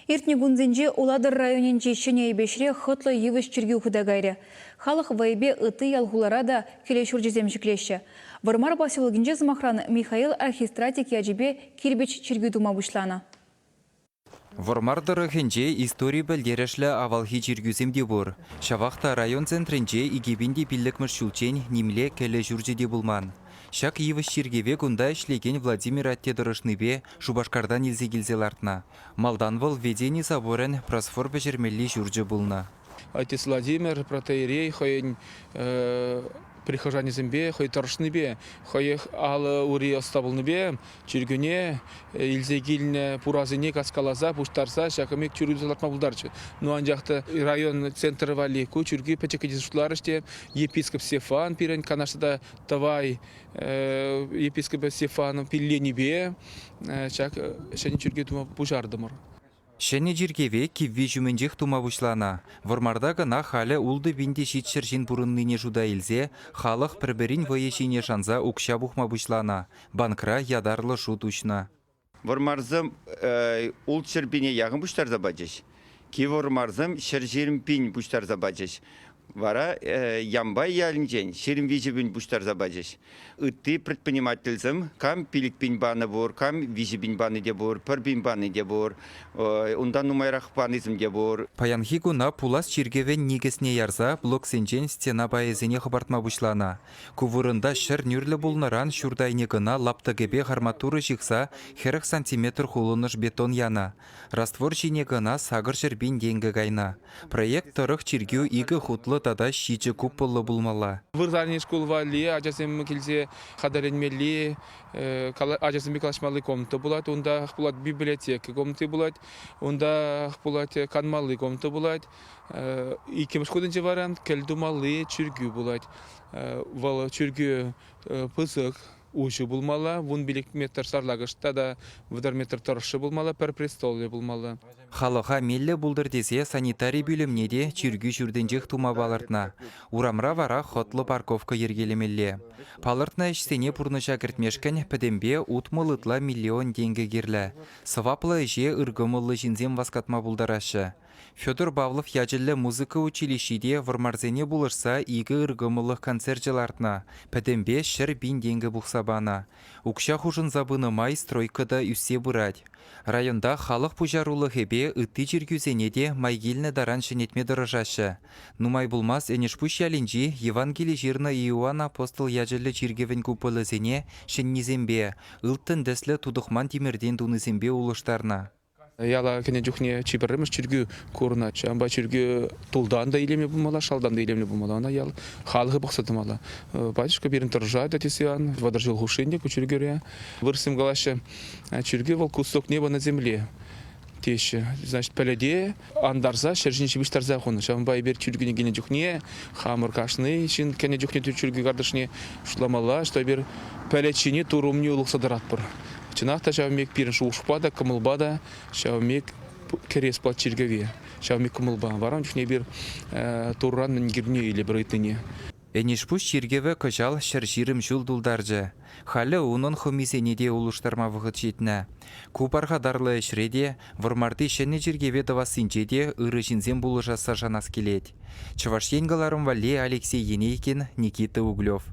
Иртне гунзенже Уладыр районенже шене бешре хытлы евіш чирге худагайры. Халық вайбе ыты ялгулара да келешур жезем жүклеші. Вармар басылығынже зымақран Михаил Архистратик яжебе кирбеч чирге дума бұшлана. Вармардыры хенже история бәлдерешлі авалхи чиргюземде бұр. Шавақта район центрінже игебенде пиллікміш шулчен немле кәлі жүржеде бұлман. Шак евіш чиргеве күнда ішлеген Владимир Аттедырышныбе Шубашкардан елзе келзелартна. Малданвал ведени соборен просфор бәжермелі жүржі бұлна. Отец Владимир, протоиерей, хойн прихожане зембе, хой торшныбе, хой алы ури остабылныбе, чиргүне, илзегилне пуразыне каскалаза, пуштарса, шакамек чүргүзалатма булдарчы. Ну анжақты район центры валику, чүргү пачекедесушларыште, епископ Стефан, пирен канашта тавай, епископ Стефан пилленибе, шак шани чүргү тума пужардымыр. Шәне жиргеве кивве жүменжех тума бұшлана. Вармарда гына халі улды бинде шитшір жин бұрынныне жуда елзе, халық пірберін вайешіне шанза ұқша бұқма бұшлана. Банкра ядарлы шут ұшна. Вармарзым ұлт шырбине яғын бұштар забаджеш. Ки вармарзым шыржирім пин бұштар забаджеш. Вара ямбай ялінжен шерім вижебін бұштар забаджеш. Үтті предпринимательзым кам пилік бин баны бұр, кам вижебін баны де бұр, пір бин баны де бұр, ондан нумайрақ банызым де бұр. Паянхи гуна пулас чиргевен негесіне ярза блок сенжен стена байызыне хабартма бұшлана. Кувырында шыр нүрлі бұлныран шурдайне гына лаптагебе гарматуры жықса херық сантиметр хулыныш бетон яна. Раствор жине гына сағыр жырбин денгі гайна. Проект тұрық чиргеу игі хутлы тада шичі купылы бұлмала. Вырзарни школ вали, ажасым келзе хадаренмели, ажасым бекалашмалы комната булат, онда булат библиотека комната булат, онда булат канмалы комната булат, икемш ходынчы вариант келдумалы чүргү булат. Вал чүргү пызык ушы булмала, вун билек метр сарлагышта да вдар метр торшы булмала, пер престолы булмала. Халыға мелі бұлдыр десе санитарий бөлімнеде чүргі жүрденжек тума балыртна. Урамра вара хотлы парковка ергелемелі. Палыртна ішсене пұрныша кіртмешкен пәдембе ұтмылытла миллион денгі керлі. Сываплы же ыргымылы жинзем васкатма бұлдарашы. Федор Павлов яжылы музыка училищеде вармарзене бұлырса игі ыргымылық концерт-жылартна. Пәдембе шыр бин денгі бұқсабана. Укша хужын забыны май стройкада үсе бұрад. Районда халық пужарулы хебе үтті жүргізенеде майгеліні даран шынетме дырыжашы. Нумай булмас әнешпуш ялінжи Евангелий жирна Иоанн апостол яжылы жиргевен купылызене шыннезембе, ұлттын дәслі тудықман темірден дунызембе улыштарна. Яла кене жүхне чибіріміз чүргі көріна. Чамба чүргі тулдан да илемі бұмала, шалдан да илемі бұмала. Ана ял халығы бұқсатымала. Батюшка берін тұржайды тесіян, вадар жыл хушинник чүргіре. Вырсым галашы чүргі вал кусок неба на земле. Теші. Значит, пәледе андарза, шәржінші біштарза қоны. Шамба бер чүргіне кене жүхне, хамыр кашны, шын кене жүхне чүргі кардышыне шуламала, что бер пәлетшіне турумне ұлықсадарат бұр. Чынақта шавмек пирінші ұшпада, кымылбада, шавмек керес плат чиргеве. Шавмек кымылба. Варам жүхне бір турран мінгірне елі бір үйтіне. Әнешпуш чиргеве кыжал шырширым жыл дулдаржы. Халі оның хомисенеде ұлыштарма вғыт жетіні. Купарға дарлы әшіреде, вармарды шәне жиргеве давасынчеде ұры жінзен бұлы жаса жанас келет. Чываш енгіларым вале Алексей Енейкин, Никита Углев.